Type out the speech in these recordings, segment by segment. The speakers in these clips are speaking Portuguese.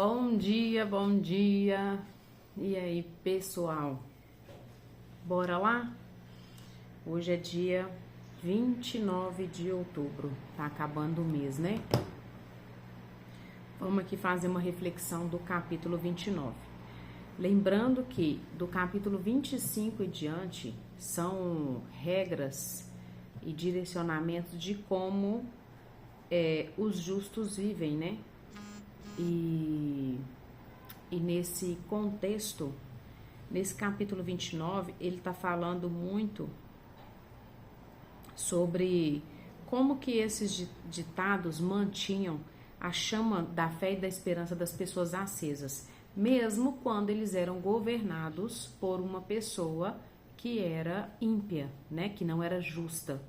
Bom dia, bom dia. E aí, pessoal? Bora lá? Hoje é dia 29 de outubro. Tá acabando o mês, né? Vamos aqui fazer uma reflexão do capítulo 29. Lembrando que do capítulo 25 e diante são regras e direcionamentos de como os justos vivem, né? E nesse contexto, nesse capítulo 29, ele está falando muito sobre como que esses ditados mantinham a chama da fé e da esperança das pessoas acesas, mesmo quando eles eram governados por uma pessoa que era ímpia, né, que não era justa,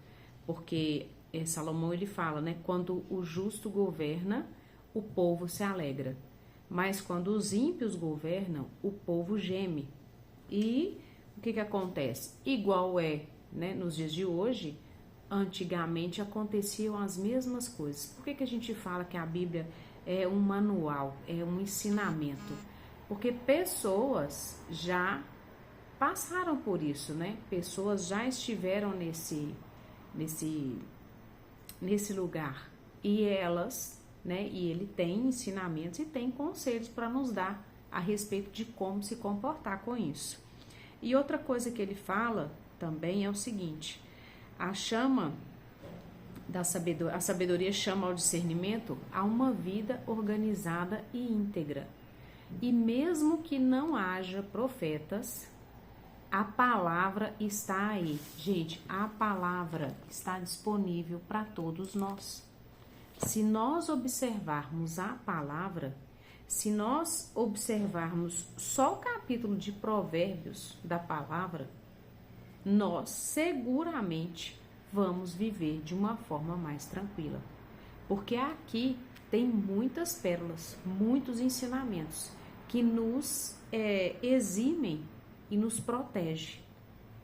porque Salomão ele fala, né, quando o justo governa, o povo se alegra, mas quando os ímpios governam, o povo geme. E o que acontece? Igual né, nos dias de hoje, antigamente aconteciam as mesmas coisas. Por que a gente fala que a Bíblia é um manual, é um ensinamento? Porque pessoas já passaram por isso, né? Pessoas já estiveram nesse lugar. E elas, né? E ele tem ensinamentos e tem conselhos para nos dar a respeito de como se comportar com isso. E outra coisa que ele fala também é o seguinte: a sabedoria chama ao discernimento a uma vida organizada e íntegra. E mesmo que não haja profetas, a palavra está aí. Gente, a palavra está disponível para todos nós. Se nós observarmos a palavra, se nós observarmos só o capítulo de Provérbios da palavra, nós seguramente vamos viver de uma forma mais tranquila. Porque aqui tem muitas pérolas, muitos ensinamentos que nos eximem e nos protege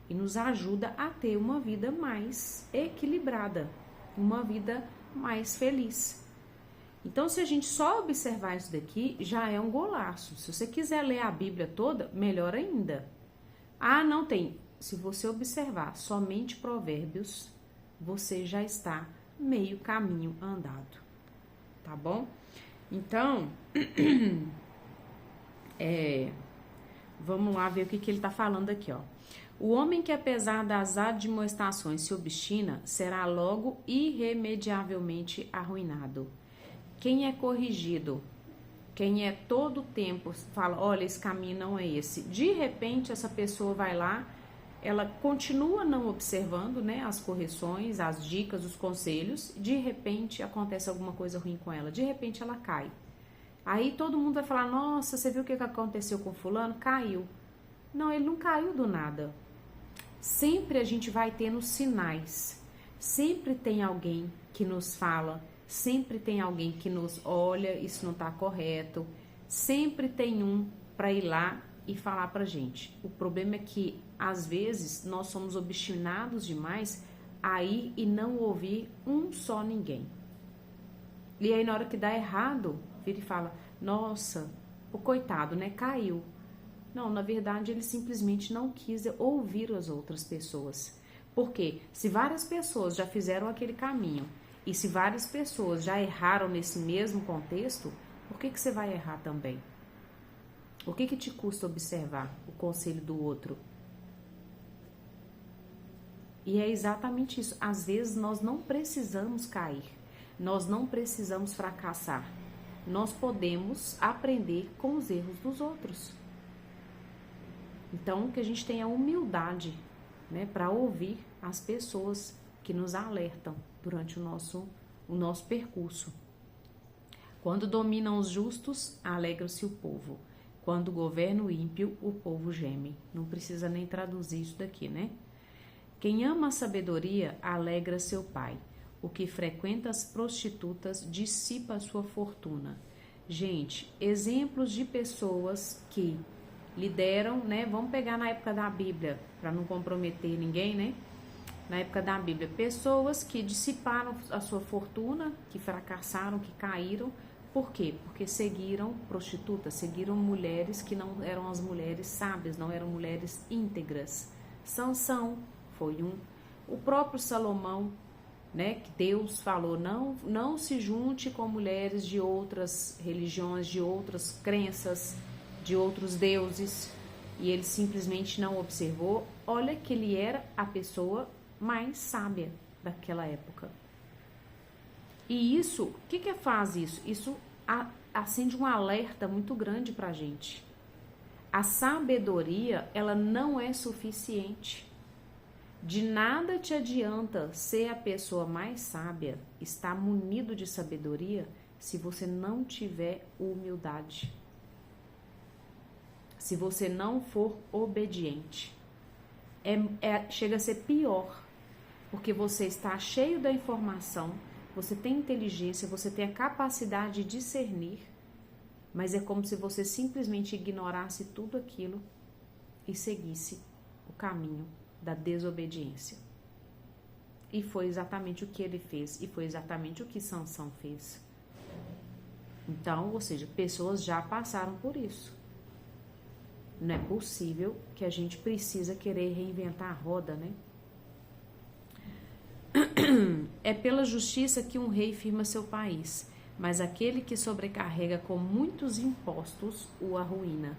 e nos ajuda a ter uma vida mais equilibrada, uma vida mais feliz. Então, se a gente só observar isso daqui, já é um golaço. Se você quiser ler a Bíblia toda, melhor ainda. Ah, não tem. Se você observar somente Provérbios, você já está meio caminho andado. Tá bom? Então, vamos lá ver o que ele está falando aqui, ó. O homem que, apesar das admoestações, se obstina, será logo irremediavelmente arruinado. Quem é corrigido, quem é todo tempo, fala, olha, esse caminho não é esse. De repente, essa pessoa vai lá, ela continua não observando, né, as correções, as dicas, os conselhos. De repente, acontece alguma coisa ruim com ela. De repente, ela cai. Aí todo mundo vai falar, nossa, você viu o que aconteceu com fulano? Caiu. Não, ele não caiu do nada. Sempre a gente vai tendo sinais. Sempre tem alguém que nos fala, sempre tem alguém que nos olha, isso não está correto. Sempre tem um para ir lá e falar pra gente. O problema é que, às vezes, nós somos obstinados demais a ir e não ouvir um só ninguém. E aí, na hora que dá errado, vira e fala, nossa, o coitado, né, caiu. Não, na verdade, ele simplesmente não quis ouvir as outras pessoas. Porque se várias pessoas já fizeram aquele caminho e se várias pessoas já erraram nesse mesmo contexto, por que você vai errar também? O que te custa observar o conselho do outro? E é exatamente isso. Às vezes nós não precisamos cair, nós não precisamos fracassar. Nós podemos aprender com os erros dos outros. Então, que a gente tenha humildade, né, para ouvir as pessoas que nos alertam durante o nosso percurso. Quando dominam os justos, alegra-se o povo. Quando governa o ímpio, o povo geme. Não precisa nem traduzir isso daqui, né? Quem ama a sabedoria, alegra seu pai. O que frequenta as prostitutas, dissipa a sua fortuna. Gente, exemplos de pessoas que lideram, né? Vamos pegar na época da Bíblia, para não comprometer ninguém, né? Na época da Bíblia, pessoas que dissiparam a sua fortuna, que fracassaram, que caíram, Por quê? Porque seguiram prostitutas, seguiram mulheres que não eram as mulheres sábias, não eram mulheres íntegras. Sansão foi um. O próprio Salomão, né, que Deus falou, não se junte com mulheres de outras religiões, de outras crenças, de outros deuses, e ele simplesmente não observou. Olha que ele era a pessoa mais sábia daquela época. E isso, o que faz isso? Isso acende um alerta muito grande pra gente. A sabedoria, ela não é suficiente. De nada te adianta ser a pessoa mais sábia, estar munido de sabedoria, se você não tiver humildade. Se você não for obediente. Chega a ser pior, porque você está cheio da informação, você tem inteligência, você tem a capacidade de discernir, mas é como se você simplesmente ignorasse tudo aquilo e seguisse o caminho da desobediência. E foi exatamente o que ele fez, e foi exatamente o que Sansão fez. Então, ou seja, pessoas já passaram por isso. Não é possível que a gente precisa querer reinventar a roda, né? É pela justiça que um rei firma seu país, mas aquele que sobrecarrega com muitos impostos o arruína.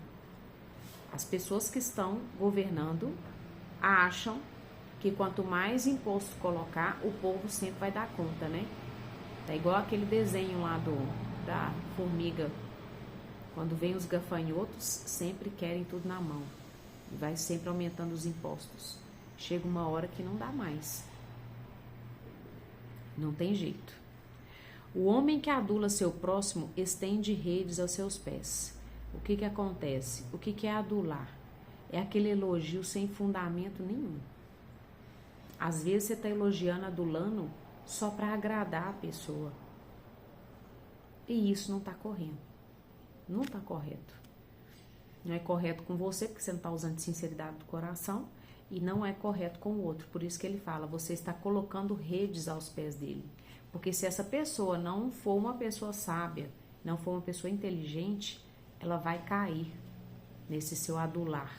As pessoas que estão governando acham que quanto mais imposto colocar, o povo sempre vai dar conta, né? É igual aquele desenho lá da formiga. Quando vem os gafanhotos, sempre querem tudo na mão. E vai sempre aumentando os impostos. Chega uma hora que não dá mais. Não tem jeito. O homem que adula seu próximo estende redes aos seus pés. O que acontece? O que é adular? É aquele elogio sem fundamento nenhum. Às vezes você está elogiando, adulando, só para agradar a pessoa. E isso não está correndo. Não está correto. Não é correto com você, porque você não está usando sinceridade do coração, e não é correto com o outro. Por isso que ele fala, você está colocando redes aos pés dele. Porque se essa pessoa não for uma pessoa sábia, não for uma pessoa inteligente, ela vai cair nesse seu adular.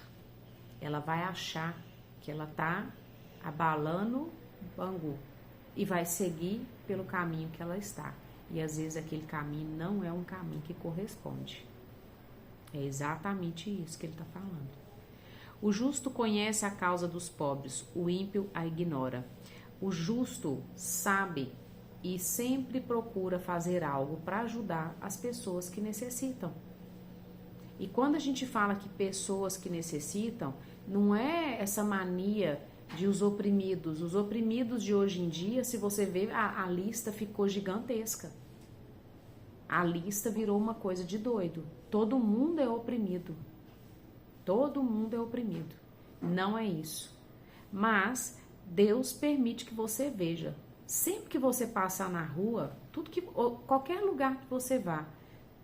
Ela vai achar que ela está abalando o Bangu e vai seguir pelo caminho que ela está. E às vezes aquele caminho não é um caminho que corresponde. É exatamente isso que ele está falando. O justo conhece a causa dos pobres, o ímpio a ignora. O justo sabe e sempre procura fazer algo para ajudar as pessoas que necessitam. E quando a gente fala que pessoas que necessitam, não é essa mania de os oprimidos. Os oprimidos de hoje em dia, se você ver, a lista ficou gigantesca. A lista virou uma coisa de doido. Todo mundo é oprimido. Todo mundo é oprimido. Não é isso. Mas Deus permite que você veja. Sempre que você passar na rua, qualquer lugar que você vá,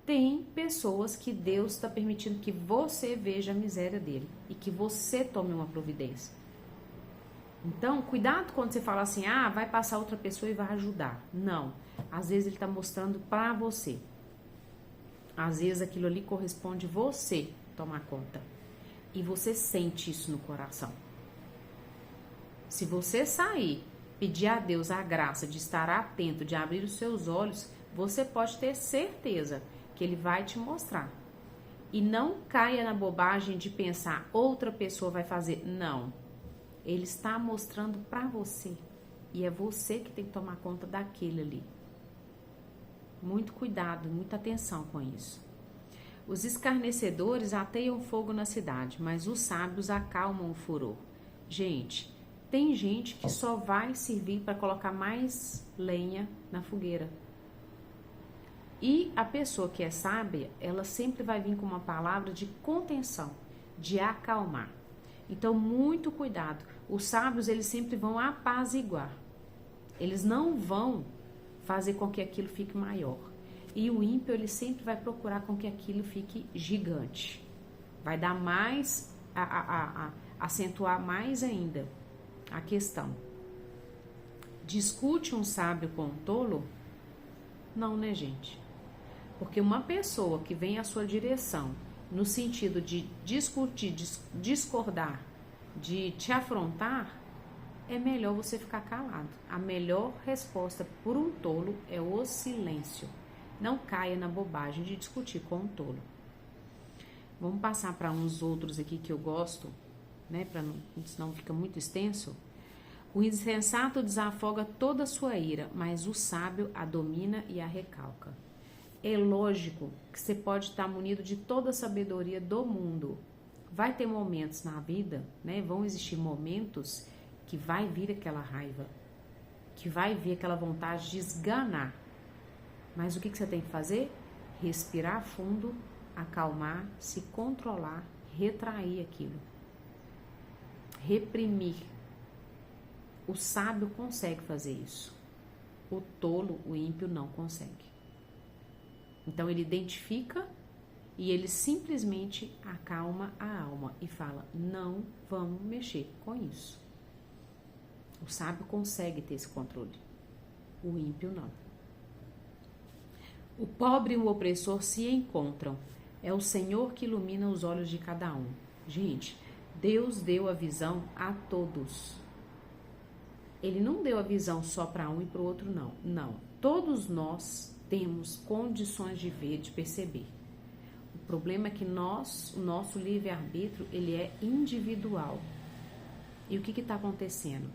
tem pessoas que Deus está permitindo que você veja a miséria dele e que você tome uma providência. Então, cuidado quando você fala assim, vai passar outra pessoa e vai ajudar. Não. Às vezes ele está mostrando para você. Às vezes aquilo ali corresponde você tomar conta. E você sente isso no coração. Se você sair, pedir a Deus a graça de estar atento, de abrir os seus olhos, você pode ter certeza que ele vai te mostrar. E não caia na bobagem de pensar, outra pessoa vai fazer. Não. Ele está mostrando para você. E é você que tem que tomar conta daquele ali. Muito cuidado, muita atenção com isso. Os escarnecedores ateiam fogo na cidade, mas os sábios acalmam o furor. Gente, tem gente que só vai servir para colocar mais lenha na fogueira. E a pessoa que é sábia, ela sempre vai vir com uma palavra de contenção, de acalmar. Então, muito cuidado. Os sábios, eles sempre vão apaziguar. Eles não vão fazer com que aquilo fique maior. E o ímpio, ele sempre vai procurar com que aquilo fique gigante. Vai dar mais, acentuar mais ainda a questão. Discute um sábio com um tolo? Não, né, gente? Porque uma pessoa que vem à sua direção no sentido de discutir, discordar, de te afrontar, é melhor você ficar calado. A melhor resposta por um tolo é o silêncio. Não caia na bobagem de discutir com um tolo. Vamos passar para uns outros aqui que eu gosto, né? Senão fica muito extenso. O insensato desafoga toda a sua ira, mas o sábio a domina e a recalca. É lógico que você pode estar munido de toda a sabedoria do mundo. Vai ter momentos na vida, né? Vão existir momentos que vai vir aquela raiva, que vai vir aquela vontade de esganar. Mas o que você tem que fazer? Respirar fundo, acalmar, se controlar, retrair aquilo. Reprimir. O sábio consegue fazer isso. O tolo, o ímpio, não consegue. Então ele identifica e ele simplesmente acalma a alma e fala: não vamos mexer com isso. O sábio consegue ter esse controle. O ímpio não. O pobre e o opressor se encontram. É o Senhor que ilumina os olhos de cada um. Gente, Deus deu a visão a todos. Ele não deu a visão só para um e para o outro, não. Não. Todos nós temos condições de ver, de perceber. O problema é que o nosso livre-arbítrio, ele é individual. E o que está acontecendo?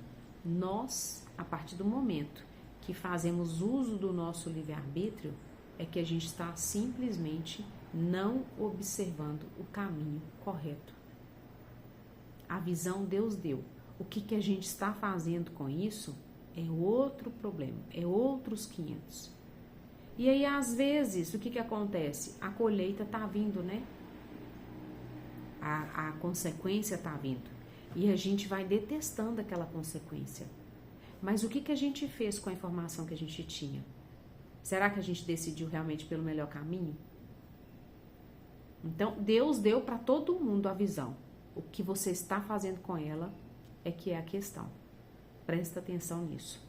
Nós, a partir do momento que fazemos uso do nosso livre-arbítrio, é que a gente está simplesmente não observando o caminho correto. A visão Deus deu. O que a gente está fazendo com isso é outro problema, é outros 500. E aí, às vezes, o que acontece? A colheita está vindo, né? A consequência está vindo. E a gente vai detestando aquela consequência. Mas o que a gente fez com a informação que a gente tinha? Será que a gente decidiu realmente pelo melhor caminho? Então, Deus deu para todo mundo a visão. O que você está fazendo com ela é que é a questão. Presta atenção nisso.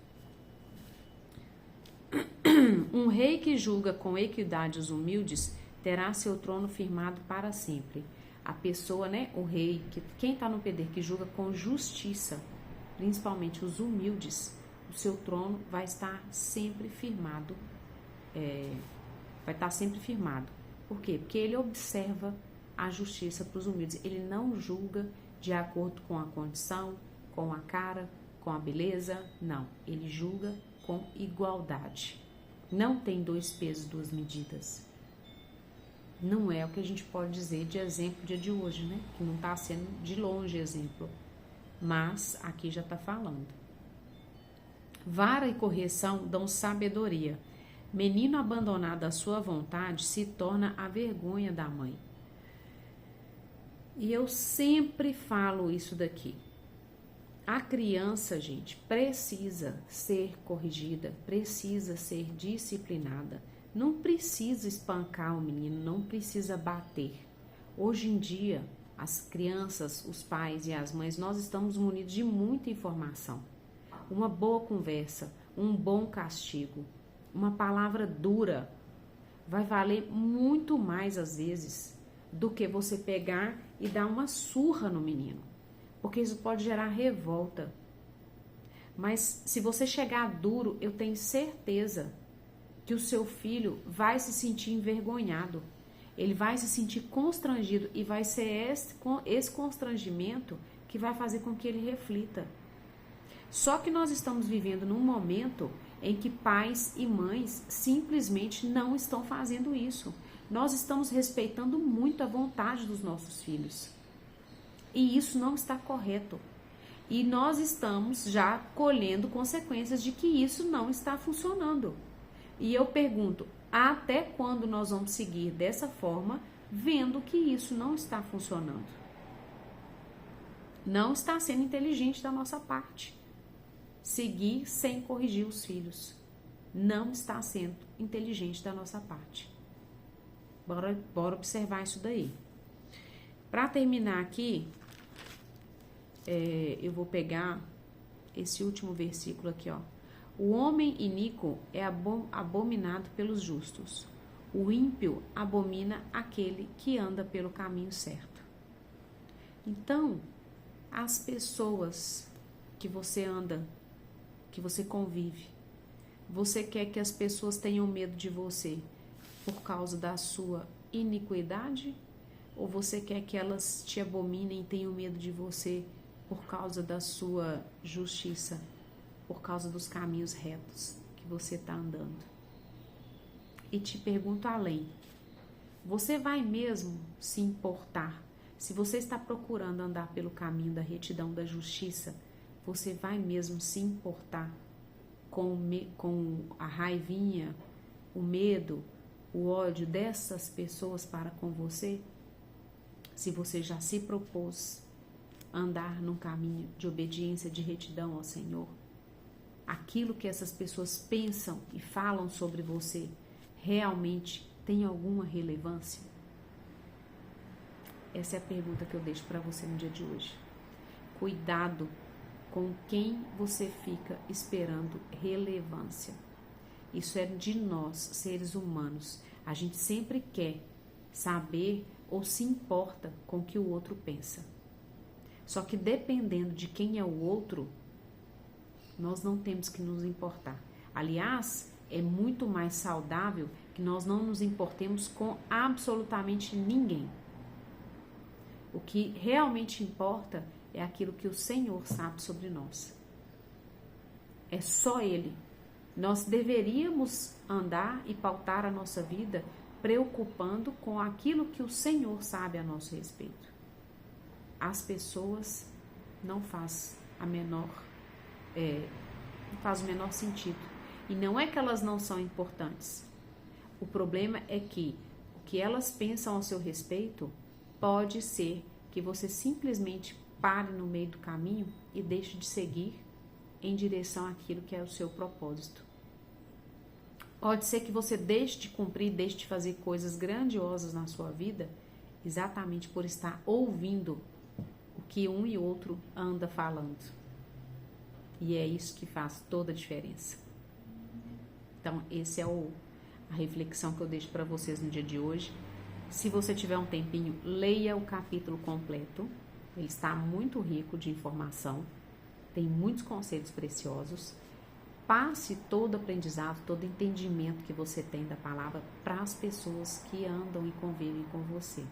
Um rei que julga com equidade os humildes terá seu trono firmado para sempre. A pessoa, né, o rei, quem está no poder, que julga com justiça, principalmente os humildes, o seu trono vai estar sempre firmado. Vai estar sempre firmado. Por quê? Porque ele observa a justiça para os humildes. Ele não julga de acordo com a condição, com a cara, com a beleza. Não. Ele julga com igualdade. Não tem 2 pesos, 2 medidas. Não é o que a gente pode dizer de exemplo dia de hoje, né? Que não está sendo de longe exemplo. Mas aqui já está falando. Vara e correção dão sabedoria. Menino abandonado à sua vontade se torna a vergonha da mãe. E eu sempre falo isso daqui. A criança, gente, precisa ser corrigida, precisa ser disciplinada. Não precisa espancar o menino, não precisa bater. Hoje em dia, as crianças, os pais e as mães, nós estamos munidos de muita informação. Uma boa conversa, um bom castigo, uma palavra dura vai valer muito mais às vezes do que você pegar e dar uma surra no menino, porque isso pode gerar revolta. Mas se você chegar duro, eu tenho certeza que o seu filho vai se sentir envergonhado, ele vai se sentir constrangido e vai ser esse constrangimento que vai fazer com que ele reflita. Só que nós estamos vivendo num momento em que pais e mães simplesmente não estão fazendo isso. Nós estamos respeitando muito a vontade dos nossos filhos. E isso não está correto. E nós estamos já colhendo consequências de que isso não está funcionando. E eu pergunto, até quando nós vamos seguir dessa forma, vendo que isso não está funcionando? Não está sendo inteligente da nossa parte. Seguir sem corrigir os filhos. Não está sendo inteligente da nossa parte. Bora observar isso daí. Para terminar aqui, eu vou pegar esse último versículo aqui, ó. O homem iníquo é abominado pelos justos. O ímpio abomina aquele que anda pelo caminho certo. Então, as pessoas que você anda, que você convive, você quer que as pessoas tenham medo de você por causa da sua iniquidade? Ou você quer que elas te abominem e tenham medo de você por causa da sua justiça, por causa dos caminhos retos que você está andando? E te pergunto além, você vai mesmo se importar? Se você está procurando andar pelo caminho da retidão, da justiça, você vai mesmo se importar com a raivinha, o medo, o ódio dessas pessoas para com você? Se você já se propôs andar num caminho de obediência, de retidão ao Senhor, aquilo que essas pessoas pensam e falam sobre você realmente tem alguma relevância? Essa é a pergunta que eu deixo para você no dia de hoje. Cuidado com quem você fica esperando relevância. Isso é de nós, seres humanos. A gente sempre quer saber ou se importa com o que o outro pensa. Só que dependendo de quem é o outro, nós não temos que nos importar. Aliás, é muito mais saudável que nós não nos importemos com absolutamente ninguém. O que realmente importa é aquilo que o Senhor sabe sobre nós. É só Ele. Nós deveríamos andar e pautar a nossa vida preocupando com aquilo que o Senhor sabe a nosso respeito. As pessoas não faz o menor sentido. E não é que elas não são importantes. O problema é que o que elas pensam ao seu respeito pode ser que você simplesmente pare no meio do caminho e deixe de seguir em direção àquilo que é o seu propósito. Pode ser que você deixe de cumprir, deixe de fazer coisas grandiosas na sua vida exatamente por estar ouvindo o que um e outro anda falando. E é isso que faz toda a diferença. Então, essa é a reflexão que eu deixo para vocês no dia de hoje. Se você tiver um tempinho, leia o capítulo completo. Ele está muito rico de informação. Tem muitos conceitos preciosos. Passe todo aprendizado, todo entendimento que você tem da palavra para as pessoas que andam e convivem com você.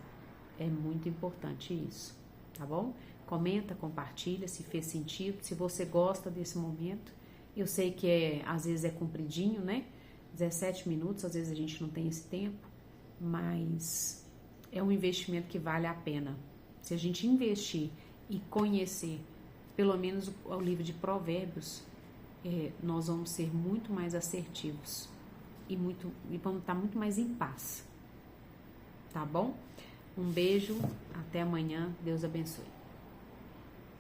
É muito importante isso, tá bom? Comenta, compartilha se fez sentido, se você gosta desse momento. Eu sei que às vezes é compridinho, né? 17 minutos, às vezes a gente não tem esse tempo, mas é um investimento que vale a pena. Se a gente investir e conhecer pelo menos o livro de Provérbios, nós vamos ser muito mais assertivos e vamos estar muito mais em paz. Tá bom? Um beijo, até amanhã, Deus abençoe.